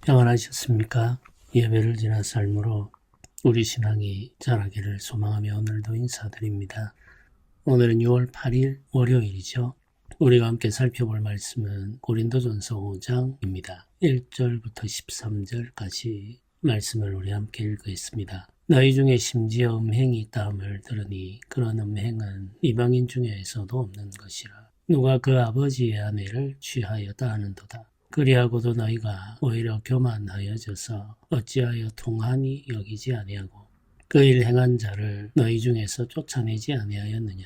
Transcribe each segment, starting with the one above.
평안하셨습니까? 예배를 지난 삶으로 우리 신앙이 자라기를 소망하며 오늘도 인사드립니다. 오늘은 6월 8일 월요일이죠. 우리가 함께 살펴볼 말씀은 고린도전서 5장입니다. 1절부터 13절까지 말씀을 우리 함께 읽겠습니다. 너희 중에 심지어 음행이 있다함을 들으니 그런 음행은 이방인 중에서도 없는 것이라. 누가 그 아버지의 아내를 취하였다 하는도다. 그리하고도 너희가 오히려 교만하여져서 어찌하여 통하니 여기지 아니하고 그 일 행한 자를 너희 중에서 쫓아내지 아니하였느냐.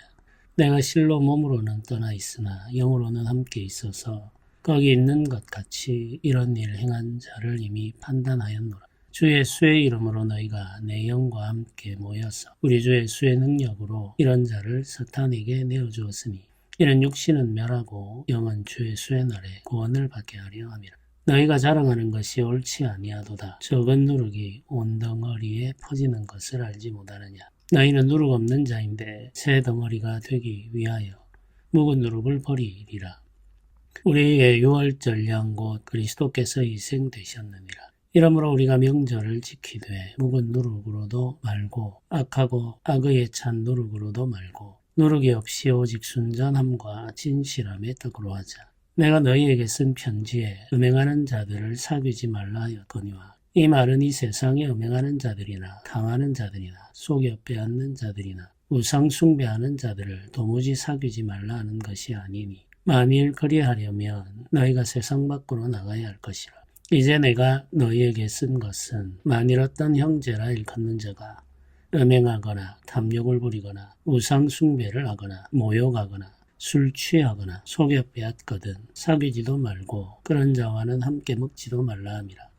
내가 실로 몸으로는 떠나 있으나 영으로는 함께 있어서 거기 있는 것 같이 이런 일 행한 자를 이미 판단하였노라. 주 예수의 이름으로 너희가 내 영과 함께 모여서 우리 주 예수의 능력으로 이런 자를 사탄에게 내어주었으니 이는 육신은 멸하고 영은 주 예수의 날에 구원을 받게 하려 함이라. 너희가 자랑하는 것이 옳지 아니하도다. 적은 누룩이 온 덩어리에 퍼지는 것을 알지 못하느냐. 너희는 누룩 없는 자인데 새 덩어리가 되기 위하여 묵은 누룩을 버리리라. 우리의 유월절 양 곧 그리스도께서 희생되셨느니라. 이러므로 우리가 명절을 지키되 묵은 누룩으로도 말고 악하고 악의에 찬 누룩으로도 말고 누룩이 없이 오직 순전함과 진실함의 떡으로 하자. 내가 너희에게 쓴 편지에 음행하는 자들을 사귀지 말라 하였거니와 이 말은 이 세상에 음행하는 자들이나 탐하는 자들이나 속여 빼앗는 자들이나 우상 숭배하는 자들을 도무지 사귀지 말라 하는 것이 아니니 만일 그리하려면 너희가 세상 밖으로 나가야 할 것이라. 이제 내가 너희에게 쓴 것은 만일 어떤 형제라 일컫는 자가 음행하거나 탐욕을 부리거나 우상 숭배를 하거나 모욕하거나 술 취하거나 속여 빼앗거든 사귀지도 말고 그런 자와는 함께 먹지도 말라 함이라.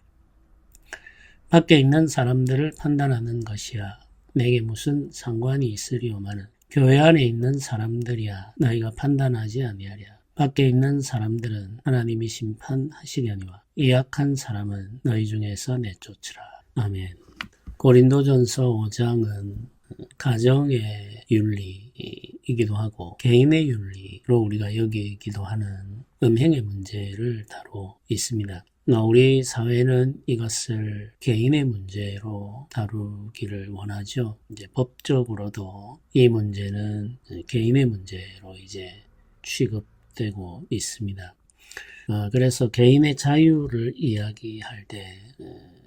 밖에 있는 사람들을 판단하는 것이야 내게 무슨 상관이 있으리오마는 교회 안에 있는 사람들이야 너희가 판단하지 아니하랴. 밖에 있는 사람들은 하나님이 심판하시려니와 이 악한 사람은 너희 중에서 내쫓으라. 아멘. 고린도전서 5장은 가정의 윤리이기도 하고 개인의 윤리로 우리가 여기기도 하는 음행의 문제를 다루고 있습니다. 우리 사회는 이것을 개인의 문제로 다루기를 원하죠. 이제 법적으로도 이 문제는 개인의 문제로 이제 취급되고 있습니다. 그래서 개인의 자유를 이야기할 때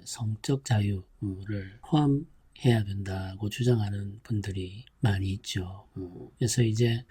성적 자유를 포함해야 된다고 주장하는 분들이 많이 있죠. 그래서 이제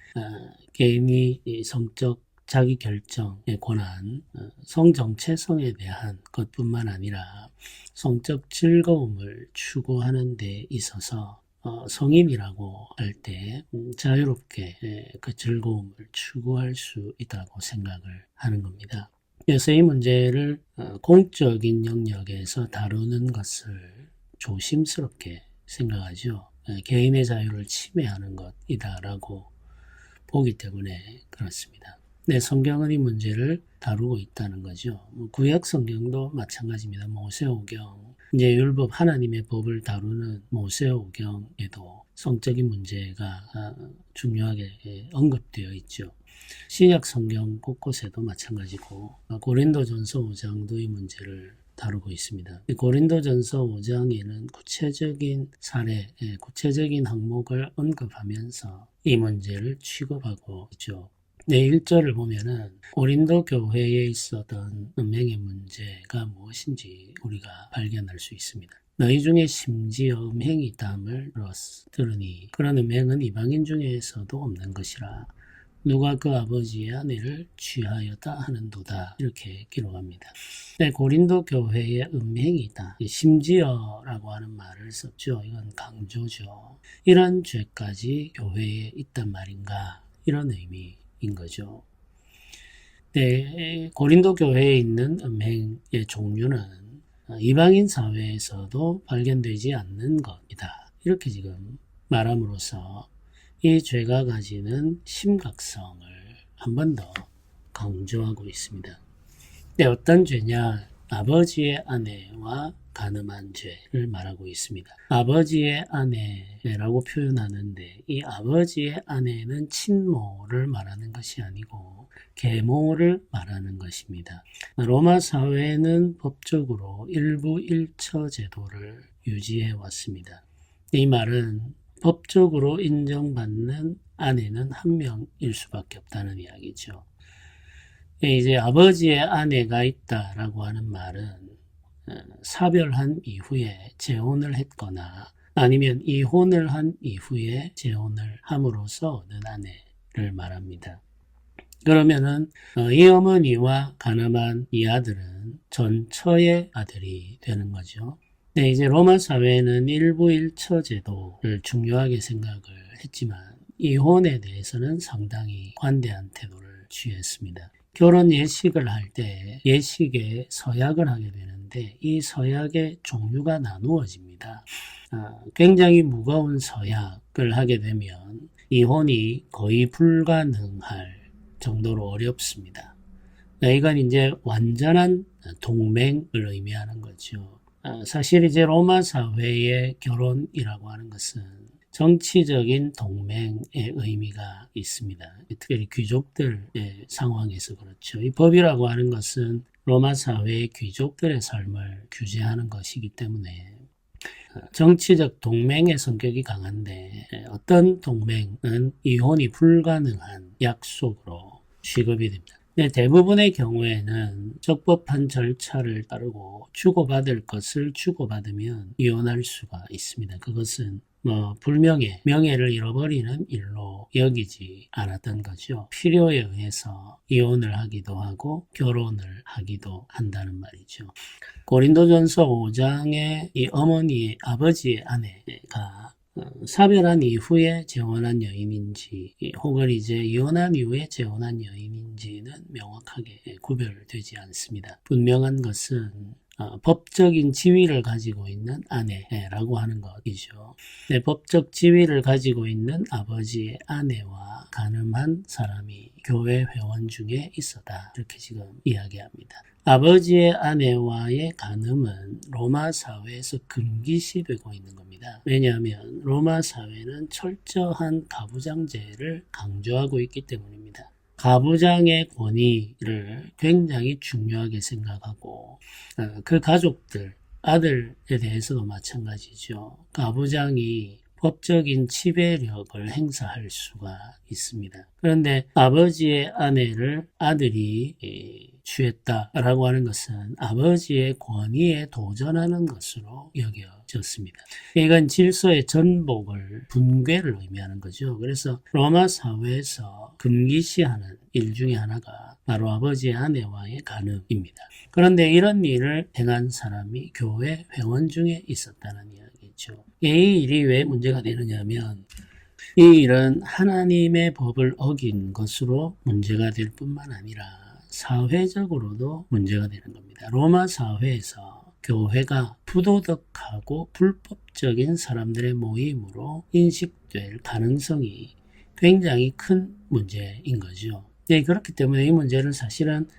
개인이 성적 자기 결정의 권한, 성 정체성에 대한 것뿐만 아니라 성적 즐거움을 추구하는 데 있어서 성인이라고 할 때 자유롭게 그 즐거움을 추구할 수 있다고 생각을 하는 겁니다. 그래서 이 문제를 공적인 영역에서 다루는 것을 조심스럽게 생각하죠. 개인의 자유를 침해하는 것이다라고 보기 때문에 그렇습니다. 네, 성경은 이 문제를 다루고 있다는 거죠. 구약 성경도 마찬가지입니다. 모세오경, 이제 율법 하나님의 법을 다루는 모세오경에도 성적인 문제가 중요하게 언급되어 있죠. 신약 성경 곳곳에도 마찬가지고 고린도전서 5장도 이 문제를 다루고 있습니다. 고린도전서 5장에는 구체적인 사례, 구체적인 항목을 언급하면서 이 문제를 취급하고 있죠. 네, 1절을 보면은 고린도 교회에 있었던 음행의 문제가 무엇인지 우리가 발견할 수 있습니다. 너희 중에 심지어 음행이 있다함을 들으니 그런 음행은 이방인 중에서도 없는 것이라. 누가 그 아버지의 아내를 취하였다 하는도다. 이렇게 기록합니다. 네, 고린도 교회에 음행이 있다. 심지어라고 하는 말을 썼죠. 이건 강조죠. 이런 죄까지 교회에 있단 말인가? 이런 의미인 거죠. 네, 고린도 교회에 있는 음행의 종류는 이방인 사회에서도 발견되지 않는 것이다. 이렇게 지금 말함으로써 이 죄가 가지는 심각성을 한 번 더 강조하고 있습니다. 네, 어떤 죄냐? 아버지의 아내와 간음한 죄를 말하고 있습니다. 아버지의 아내라고 표현하는데 이 아버지의 아내는 친모를 말하는 것이 아니고 계모를 말하는 것입니다. 로마 사회는 법적으로 일부 일처 제도를 유지해 왔습니다. 이 말은 법적으로 인정받는 아내는 한 명일 수밖에 없다는 이야기죠. 이제 아버지의 아내가 있다라고 하는 말은 사별한 이후에 재혼을 했거나 아니면 이혼을 한 이후에 재혼을 함으로써 얻는 아내를 말합니다. 그러면은 이 어머니와 가늠한 이 아들은 전처의 아들이 되는 거죠. 네, 이제 로마 사회는 일부 일처 제도를 중요하게 생각을 했지만 이혼에 대해서는 상당히 관대한 태도를 취했습니다. 결혼 예식을 할 때 예식에 서약을 하게 되는데 이 서약의 종류가 나누어집니다. 굉장히 무거운 서약을 하게 되면 이혼이 거의 불가능할 정도로 어렵습니다. 이건 이제 완전한 동맹을 의미하는 거죠. 사실 이제 로마 사회의 결혼이라고 하는 것은 정치적인 동맹의 의미가 있습니다. 특히 귀족들의 상황에서 그렇죠. 이 법이라고 하는 것은 로마 사회의 귀족들의 삶을 규제하는 것이기 때문에 정치적 동맹의 성격이 강한데 어떤 동맹은 이혼이 불가능한 약속으로 취급이 됩니다. 대부분의 경우에는 적법한 절차를 따르고 주고받을 것을 주고받으면 이혼할 수가 있습니다. 그것은 불명예, 명예를 잃어버리는 일로 여기지 않았던 거죠. 필요에 의해서 이혼을 하기도 하고 결혼을 하기도 한다는 말이죠. 고린도전서 5장에 이 어머니의 아버지의 아내가 사별한 이후에 재혼한 여인인지 혹은 이제 이혼한 이후에 재혼한 여인인지는 명확하게 구별되지 않습니다. 분명한 것은 법적인 지위를 가지고 있는 아내라고 하는 것이죠. 법적 지위를 가지고 있는 아버지의 아내와 가늠한 사람이 교회 회원 중에 있었다. 이렇게 지금 이야기합니다. 아버지의 아내와의 간음은 로마 사회에서 금기시되고 있는 겁니다. 왜냐하면 로마 사회는 철저한 가부장제를 강조하고 있기 때문입니다. 가부장의 권위를 굉장히 중요하게 생각하고 그 가족들, 아들에 대해서도 마찬가지죠. 가부장이 법적인 지배력을 행사할 수가 있습니다. 그런데 아버지의 아내를 아들이 취했다라고 하는 것은 아버지의 권위에 도전하는 것으로 여겨졌습니다. 이건 질서의 전복을, 붕괴를 의미하는 거죠. 그래서 로마 사회에서 금기시하는 일 중에 하나가 바로 아버지의 아내와의 간음입니다. 그런데 이런 일을 행한 사람이 교회 회원 중에 있었다는 이야기죠. 이 일이 왜 문제가 되느냐면 이 일은 하나님의 법을 어긴 것으로 문제가 될 뿐만 아니라 사회적으로도 문제가 되는 겁니다. 로마 사회에서 교회가 부도덕하고 불법적인 사람들의 모임으로 인식될 가능성이 굉장히 큰 문제인 거죠. 그렇기 때문에 이 문제는 사실은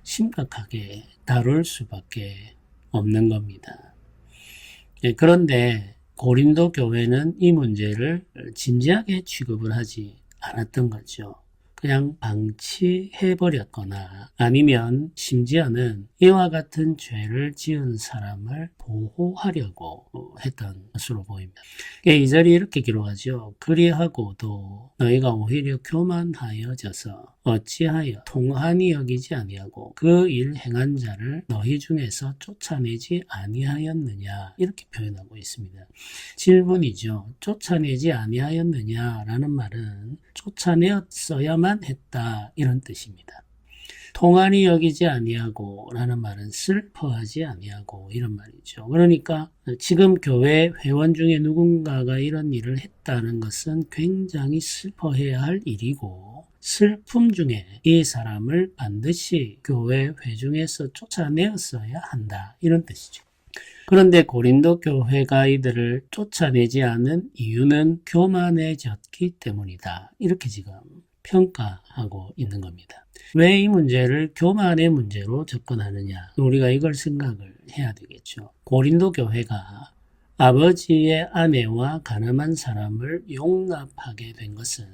심각하게 다룰 수밖에 없는 겁니다. 그런데 고린도 교회는 이 문제를 진지하게 취급을 하지 않았던 거죠. 그냥 방치해버렸거나 아니면 심지어는 이와 같은 죄를 지은 사람을 보호하려고 했던 것으로 보입니다. 이 절이 이렇게 기록하죠. 그리하고도 너희가 오히려 교만하여져서 어찌하여 통한이 여기지 아니하고 그 일 행한 자를 너희 중에서 쫓아내지 아니하였느냐 이렇게 표현하고 있습니다. 질문이죠. 쫓아내지 아니하였느냐라는 말은 쫓아내었어야만 했다 이런 뜻입니다. 통한이 여기지 아니하고 라는 말은 슬퍼하지 아니하고 이런 말이죠. 그러니까 지금 교회 회원 중에 누군가가 이런 일을 했다는 것은 굉장히 슬퍼해야 할 일이고 슬픔 중에 이 사람을 반드시 교회 회중에서 쫓아내었어야 한다 이런 뜻이죠. 그런데 고린도 교회가 이들을 쫓아내지 않은 이유는 교만해졌기 때문이다. 이렇게 지금 평가하고 있는 겁니다. 왜 이 문제를 교만의 문제로 접근하느냐? 우리가 이걸 생각을 해야 되겠죠. 고린도 교회가 아버지의 아내와 가늠한 사람을 용납하게 된 것은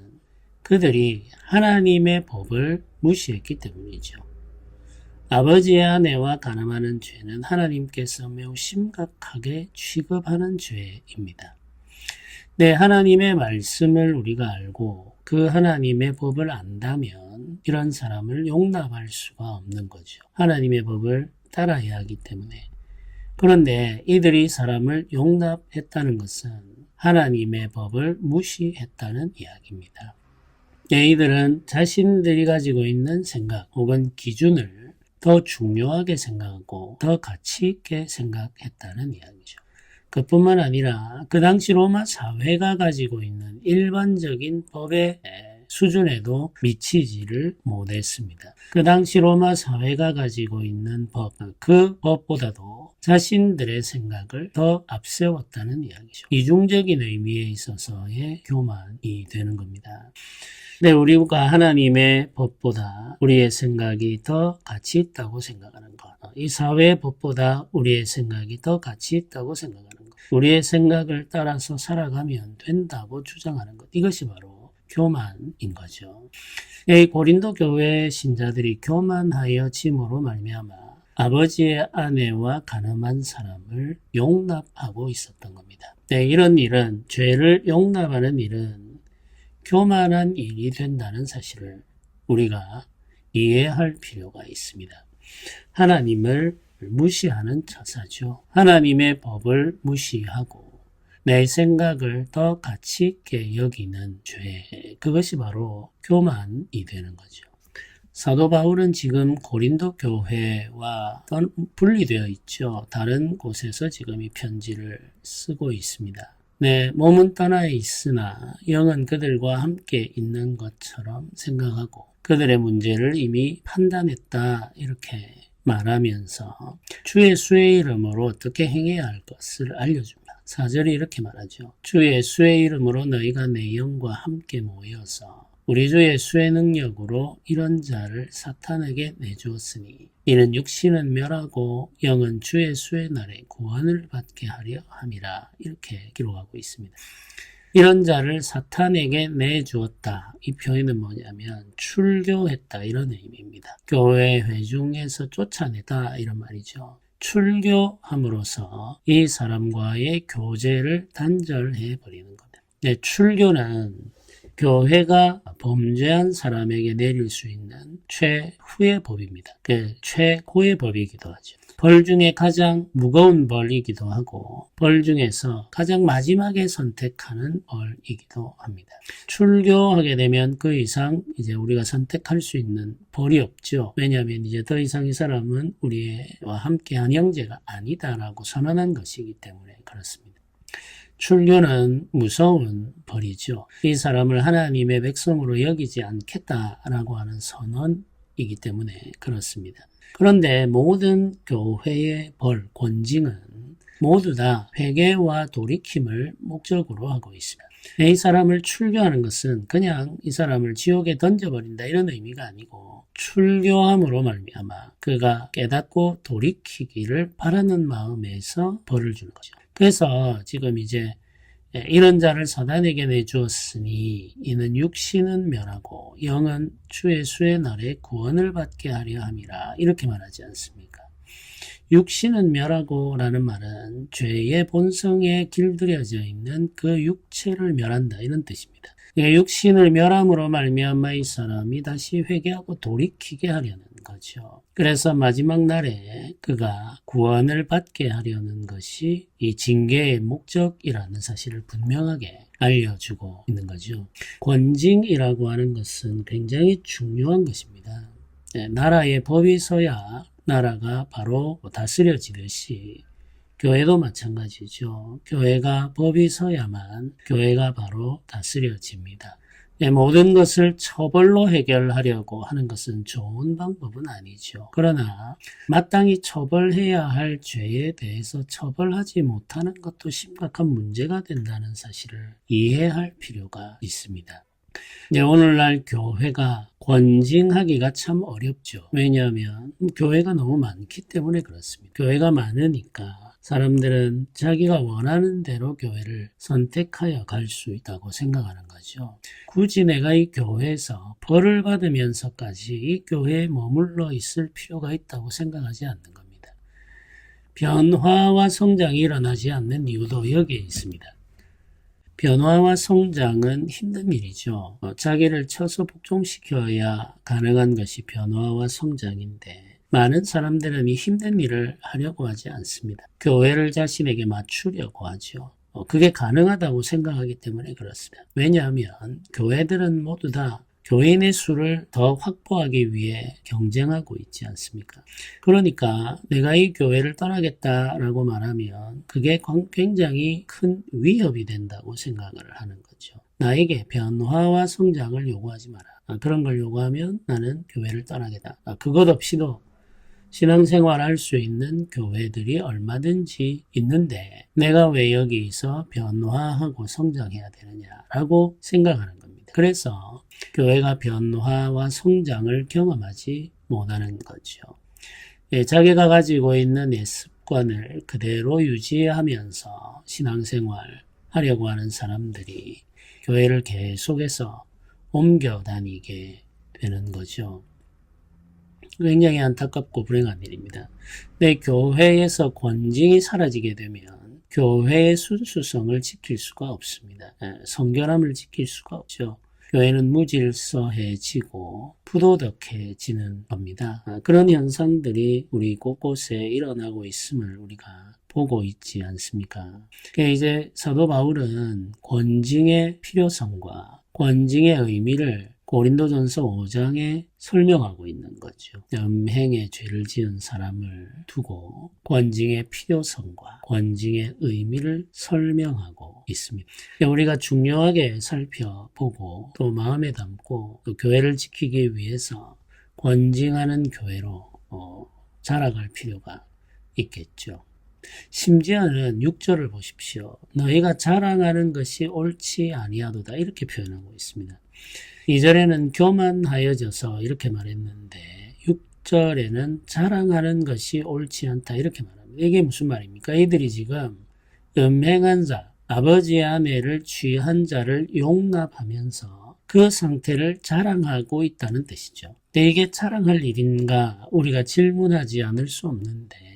그들이 하나님의 법을 무시했기 때문이죠. 아버지의 아내와 간음하는 죄는 하나님께서 매우 심각하게 취급하는 죄입니다. 네, 하나님의 말씀을 우리가 알고 그 하나님의 법을 안다면 이런 사람을 용납할 수가 없는 거죠. 하나님의 법을 따라야 하기 때문에. 그런데 이들이 사람을 용납했다는 것은 하나님의 법을 무시했다는 이야기입니다. 네, 이들은 자신들이 가지고 있는 생각 혹은 기준을 더 중요하게 생각하고 더 가치 있게 생각했다는 이야기죠. 그뿐만 아니라 그 당시 로마 사회가 가지고 있는 일반적인 법의 수준에도 미치지를 못했습니다. 그 당시 로마 사회가 가지고 있는 법, 그 법보다도 자신들의 생각을 더 앞세웠다는 이야기죠. 이중적인 의미에 있어서의 교만이 되는 겁니다. 네, 우리가 하나님의 법보다 우리의 생각이 더 가치 있다고 생각하는 것. 이 사회의 법보다 우리의 생각이 더 가치 있다고 생각하는 것. 우리의 생각을 따라서 살아가면 된다고 주장하는 것. 이것이 바로 교만인 거죠. 이 고린도 교회 신자들이 교만하여 짐으로 말미암아 아버지의 아내와 간음한 사람을 용납하고 있었던 겁니다. 네, 이런 일은, 죄를 용납하는 일은 교만한 일이 된다는 사실을 우리가 이해할 필요가 있습니다. 하나님을 무시하는 처사죠. 하나님의 법을 무시하고 내 생각을 더 가치 있게 여기는 죄, 그것이 바로 교만이 되는 거죠. 사도 바울은 지금 고린도 교회와 분리되어 있죠. 다른 곳에서 지금 이 편지를 쓰고 있습니다. 네, 몸은 떠나 있으나 영은 그들과 함께 있는 것처럼 생각하고 그들의 문제를 이미 판단했다, 이렇게 말하면서 주의 수의 이름으로 어떻게 행해야 할 것을 알려줍니다. 4절이 이렇게 말하죠. 주 예수의 이름으로 너희가 내 영과 함께 모여서 우리 주 예수의 능력으로 이런 자를 사탄에게 내주었으니 이는 육신은 멸하고 영은 주 예수의 날에 구원을 받게 하려 함이라, 이렇게 기록하고 있습니다. 이런 자를 사탄에게 내주었다. 이 표현은 뭐냐면 출교했다, 이런 의미입니다. 교회 회중에서 쫓아내다, 이런 말이죠. 출교함으로써 이 사람과의 교제를 단절해 버리는 겁니다. 네, 출교는 교회가 범죄한 사람에게 내릴 수 있는 최후의 법입니다. 최고의 법이기도 하죠. 벌 중에 가장 무거운 벌이기도 하고 벌 중에서 가장 마지막에 선택하는 벌이기도 합니다. 출교하게 되면 그 이상 이제 우리가 선택할 수 있는 벌이 없죠. 왜냐하면 이제 더 이상 이 사람은 우리와 함께한 형제가 아니다라고 선언한 것이기 때문에 그렇습니다. 출교는 무서운 벌이죠. 이 사람을 하나님의 백성으로 여기지 않겠다라고 하는 선언이기 때문에 그렇습니다. 그런데 모든 교회의 벌, 권징은 모두 다 회개와 돌이킴을 목적으로 하고 있습니다. 이 사람을 출교하는 것은 그냥 이 사람을 지옥에 던져버린다, 이런 의미가 아니고 출교함으로 말미암아 그가 깨닫고 돌이키기를 바라는 마음에서 벌을 주는 거죠. 그래서 지금 이제 이런 자를 사단에게 내주었으니 이는 육신은 멸하고 영은 주 예수의 날에 구원을 받게 하려 함이라, 이렇게 말하지 않습니까? 육신은 멸하고 라는 말은 죄의 본성에 길들여져 있는 그 육체를 멸한다, 이런 뜻입니다. 육신을 멸함으로 말미암아 이 사람이 다시 회개하고 돌이키게 하려는 거죠. 그래서 마지막 날에 그가 구원을 받게 하려는 것이 이 징계의 목적이라는 사실을 분명하게 알려주고 있는 거죠. 권징이라고 하는 것은 굉장히 중요한 것입니다. 나라의 법이 서야 나라가 바로 다스려지듯이 교회도 마찬가지죠. 교회가 법이 서야만 교회가 바로 다스려집니다. 모든 것을 처벌로 해결하려고 하는 것은 좋은 방법은 아니죠. 그러나 마땅히 처벌해야 할 죄에 대해서 처벌하지 못하는 것도 심각한 문제가 된다는 사실을 이해할 필요가 있습니다. 오늘날 교회가 권징하기가 참 어렵죠. 왜냐하면 교회가 너무 많기 때문에 그렇습니다. 교회가 많으니까 사람들은 자기가 원하는 대로 교회를 선택하여 갈 수 있다고 생각하는 거죠. 굳이 내가 이 교회에서 벌을 받으면서까지 이 교회에 머물러 있을 필요가 있다고 생각하지 않는 겁니다. 변화와 성장이 일어나지 않는 이유도 여기에 있습니다. 변화와 성장은 힘든 일이죠. 자기를 쳐서 복종시켜야 가능한 것이 변화와 성장인데 많은 사람들은 이 힘든 일을 하려고 하지 않습니다. 교회를 자신에게 맞추려고 하죠. 그게 가능하다고 생각하기 때문에 그렇습니다. 왜냐하면 교회들은 모두 다 교인의 수를 더 확보하기 위해 경쟁하고 있지 않습니까? 그러니까 내가 이 교회를 떠나겠다라고 말하면 그게 굉장히 큰 위협이 된다고 생각을 하는 거죠. 나에게 변화와 성장을 요구하지 마라. 그런 걸 요구하면 나는 교회를 떠나겠다. 그것 없이도 신앙생활 할 수 있는 교회들이 얼마든지 있는데 내가 왜 여기서 변화하고 성장해야 되느냐라고 생각하는 겁니다. 그래서 교회가 변화와 성장을 경험하지 못하는 거죠. 자기가 가지고 있는 습관을 그대로 유지하면서 신앙생활 하려고 하는 사람들이 교회를 계속해서 옮겨 다니게 되는 거죠. 굉장히 안타깝고 불행한 일입니다. 내 교회에서 권징이 사라지게 되면 교회의 순수성을 지킬 수가 없습니다. 성결함을 지킬 수가 없죠. 교회는 무질서해지고 부도덕해지는 겁니다. 그런 현상들이 우리 곳곳에 일어나고 있음을 우리가 보고 있지 않습니까? 이제 사도 바울은 권징의 필요성과 권징의 의미를 고린도전서 5장에 설명하고 있는 거죠. 음행의 죄를 지은 사람을 두고 권징의 필요성과 권징의 의미를 설명하고 있습니다. 우리가 중요하게 살펴보고 또 마음에 담고 또 교회를 지키기 위해서 권징하는 교회로 자라갈 필요가 있겠죠. 심지어는 6절을 보십시오. 너희가 자랑하는 것이 옳지 아니하도다 이렇게 표현하고 있습니다. 2절에는 교만하여져서 이렇게 말했는데 6절에는 자랑하는 것이 옳지 않다 이렇게 말합니다. 이게 무슨 말입니까? 이들이 지금 음행한 자, 아버지의 아내를 취한 자를 용납하면서 그 상태를 자랑하고 있다는 뜻이죠. 근데 이게 자랑할 일인가 우리가 질문하지 않을 수 없는데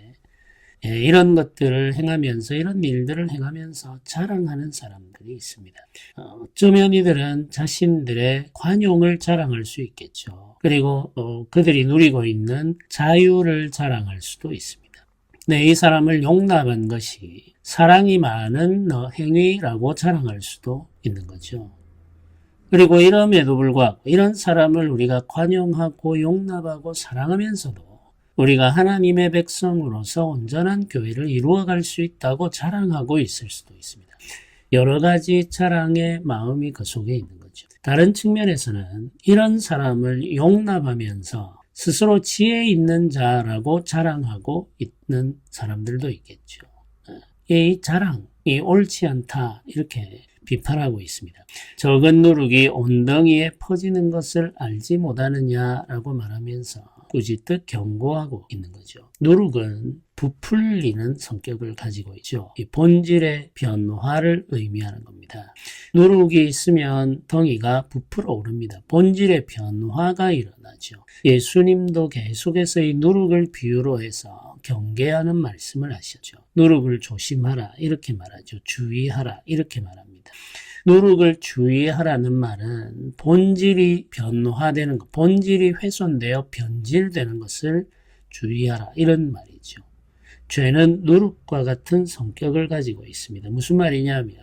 이런 것들을 행하면서 이런 일들을 행하면서 자랑하는 사람들이 있습니다. 어쩌면 이들은 자신들의 관용을 자랑할 수 있겠죠. 그리고 그들이 누리고 있는 자유를 자랑할 수도 있습니다. 이 사람을 용납한 것이 사랑이 많은 행위라고 자랑할 수도 있는 거죠. 그리고 이럼에도 불구하고 이런 사람을 우리가 관용하고 용납하고 사랑하면서도 우리가 하나님의 백성으로서 온전한 교회를 이루어갈 수 있다고 자랑하고 있을 수도 있습니다. 여러 가지 자랑의 마음이 그 속에 있는 거죠. 다른 측면에서는 이런 사람을 용납하면서 스스로 지혜 있는 자라고 자랑하고 있는 사람들도 있겠죠. 이 자랑이 옳지 않다 이렇게 비판하고 있습니다. 적은 누룩이 온덩이에 퍼지는 것을 알지 못하느냐라고 말하면서 꾸짖듯 경고하고 있는 거죠. 누룩은 부풀리는 성격을 가지고 있죠. 이 본질의 변화를 의미하는 겁니다. 누룩이 있으면 덩이가 부풀어 오릅니다. 본질의 변화가 일어나죠. 예수님도 계속해서 이 누룩을 비유로 해서 경계하는 말씀을 하셨죠. 누룩을 조심하라 이렇게 말하죠. 주의하라 이렇게 말합니다. 누룩을 주의하라는 말은 본질이 변화되는 것, 본질이 훼손되어 변질되는 것을 주의하라 이런 말이죠. 죄는 누룩과 같은 성격을 가지고 있습니다. 무슨 말이냐면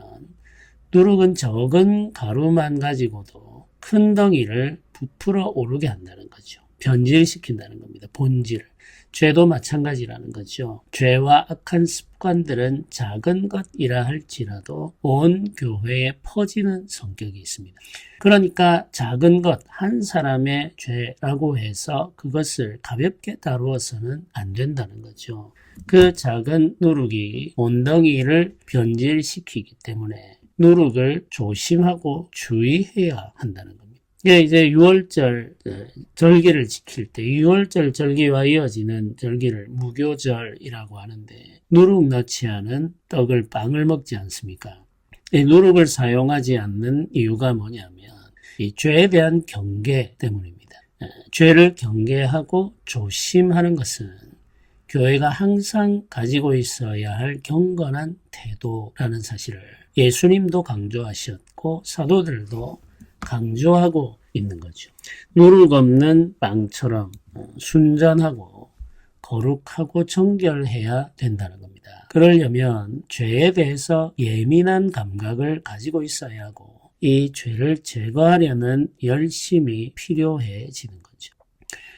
누룩은 적은 가루만 가지고도 큰 덩이를 부풀어 오르게 한다는 거죠. 변질시킨다는 겁니다. 본질을. 죄도 마찬가지라는 거죠. 죄와 악한 습관들은 작은 것이라 할지라도 온 교회에 퍼지는 성격이 있습니다. 그러니까 작은 것, 한 사람의 죄라고 해서 그것을 가볍게 다루어서는 안 된다는 거죠. 그 작은 누룩이 온덩이를 변질시키기 때문에 누룩을 조심하고 주의해야 한다는 겁니다. 이게 이제 6월절 절기를 지킬 때 6월절 절기와 이어지는 절기를 무교절이라고 하는데 누룩 넣지 않은 떡을 빵을 먹지 않습니까? 이 누룩을 사용하지 않는 이유가 뭐냐면 이 죄에 대한 경계 때문입니다. 죄를 경계하고 조심하는 것은 교회가 항상 가지고 있어야 할 경건한 태도라는 사실을 예수님도 강조하셨고 사도들도 강조하고 있는 거죠. 누룩 없는 빵처럼 순전하고 거룩하고 정결해야 된다는 겁니다. 그러려면 죄에 대해서 예민한 감각을 가지고 있어야 하고 이 죄를 제거하려는 열심이 필요해지는 거죠.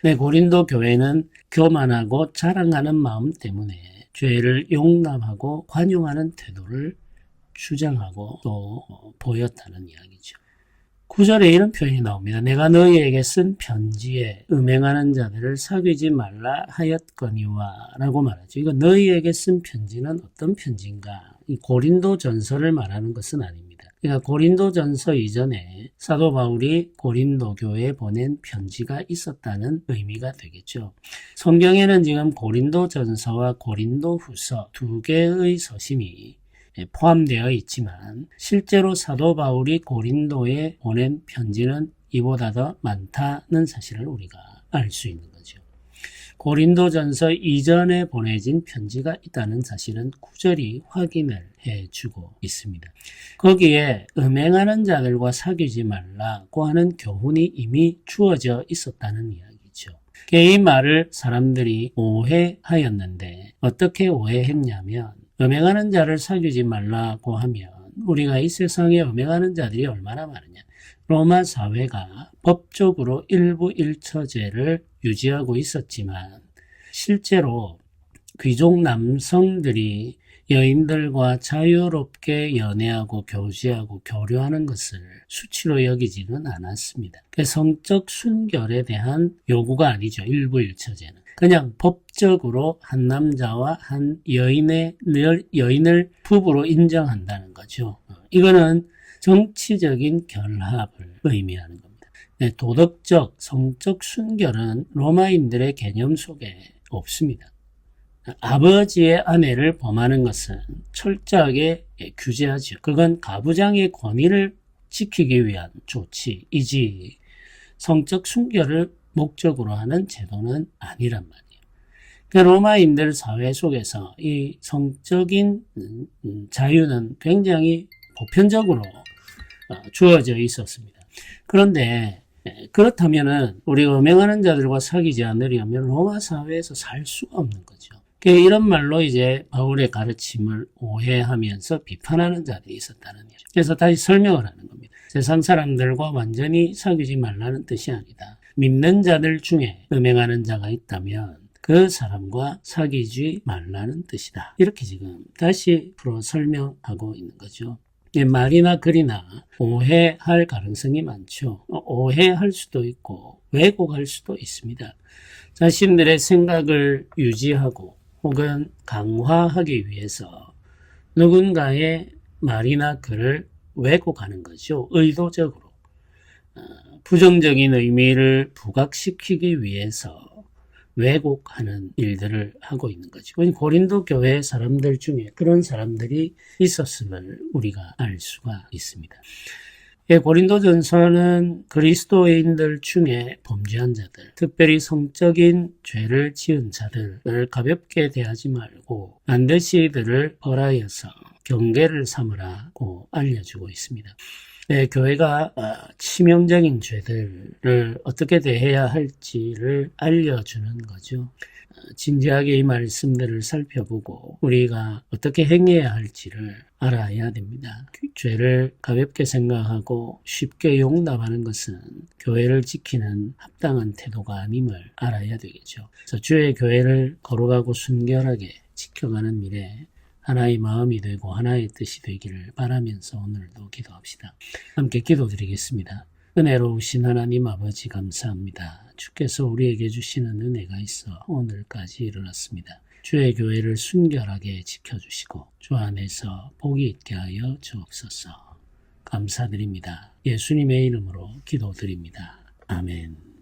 네, 고린도 교회는 교만하고 자랑하는 마음 때문에 죄를 용납하고 관용하는 태도를 주장하고 또 보였다는 이야기죠. 9절에 이런 표현이 나옵니다. 내가 너희에게 쓴 편지에 음행하는 자들을 사귀지 말라 하였거니와 라고 말하죠. 이거 너희에게 쓴 편지는 어떤 편지인가? 이 고린도 전서를 말하는 것은 아닙니다. 그러니까 고린도 전서 이전에 사도 바울이 고린도 교회에 보낸 편지가 있었다는 의미가 되겠죠. 성경에는 지금 고린도 전서와 고린도 후서 두 개의 서신이 포함되어 있지만 실제로 사도 바울이 고린도에 보낸 편지는 이보다 더 많다는 사실을 우리가 알 수 있는 거죠. 고린도전서 이전에 보내진 편지가 있다는 사실은 구절이 확인을 해주고 있습니다. 거기에 음행하는 자들과 사귀지 말라고 하는 교훈이 이미 주어져 있었다는 이야기죠. 이 말을 사람들이 오해하였는데 어떻게 오해했냐면 음행하는 자를 사귀지 말라고 하면 우리가 이 세상에 음행하는 자들이 얼마나 많으냐. 로마 사회가 법적으로 일부 일처제를 유지하고 있었지만 실제로 귀족 남성들이 여인들과 자유롭게 연애하고 교제하고 교류하는 것을 수치로 여기지는 않았습니다. 성적 순결에 대한 요구가 아니죠. 일부 일처제는. 그냥 법적으로 한 남자와 한 여인을 부부로 인정한다는 거죠. 이거는 정치적인 결합을 의미하는 겁니다. 네, 도덕적, 성적 순결은 로마인들의 개념 속에 없습니다. 아버지의 아내를 범하는 것은 철저하게 규제하죠. 그건 가부장의 권위를 지키기 위한 조치이지 성적 순결을 목적으로 하는 제도는 아니란 말이에요. 그러니까 로마인들 사회 속에서 이 성적인 자유는 굉장히 보편적으로 주어져 있었습니다. 그런데 그렇다면은 우리가 음행하는 자들과 사귀지 않으려면 로마 사회에서 살 수가 없는 거죠. 이런 말로 이제 바울의 가르침을 오해하면서 비판하는 자들이 있었다는 거죠. 그래서 다시 설명을 하는 겁니다. 세상 사람들과 완전히 사귀지 말라는 뜻이 아니다. 믿는 자들 중에 음행하는 자가 있다면 그 사람과 사귀지 말라는 뜻이다. 이렇게 지금 다시 풀어 설명하고 있는 거죠. 말이나 글이나 오해할 가능성이 많죠. 오해할 수도 있고 왜곡할 수도 있습니다. 자신들의 생각을 유지하고 혹은 강화하기 위해서 누군가의 말이나 글을 왜곡하는 거죠. 의도적으로. 부정적인 의미를 부각시키기 위해서 왜곡하는 일들을 하고 있는 거죠. 고린도 교회 사람들 중에 그런 사람들이 있었음을 우리가 알 수가 있습니다. 고린도전서는 그리스도인들 중에 범죄한 자들, 특별히 성적인 죄를 지은 자들을 가볍게 대하지 말고 반드시 이들을 벌하여서 경계를 삼으라고 알려주고 있습니다. 교회가 치명적인 죄들을 어떻게 대해야 할지를 알려주는 거죠. 진지하게 이 말씀들을 살펴보고 우리가 어떻게 행해야 할지를 알아야 됩니다. 죄를 가볍게 생각하고 쉽게 용납하는 것은 교회를 지키는 합당한 태도가 아님을 알아야 되겠죠. 그래서 주의 교회를 거룩하고 순결하게 지켜가는 미래 하나의 마음이 되고 하나의 뜻이 되기를 바라면서 오늘도 기도합시다. 함께 기도드리겠습니다. 은혜로우신 하나님 아버지 감사합니다. 주께서 우리에게 주시는 은혜가 있어 오늘까지 이르렀습니다. 주의 교회를 순결하게 지켜주시고 주 안에서 복이 있게 하여 주옵소서. 감사드립니다. 예수님의 이름으로 기도드립니다. 아멘.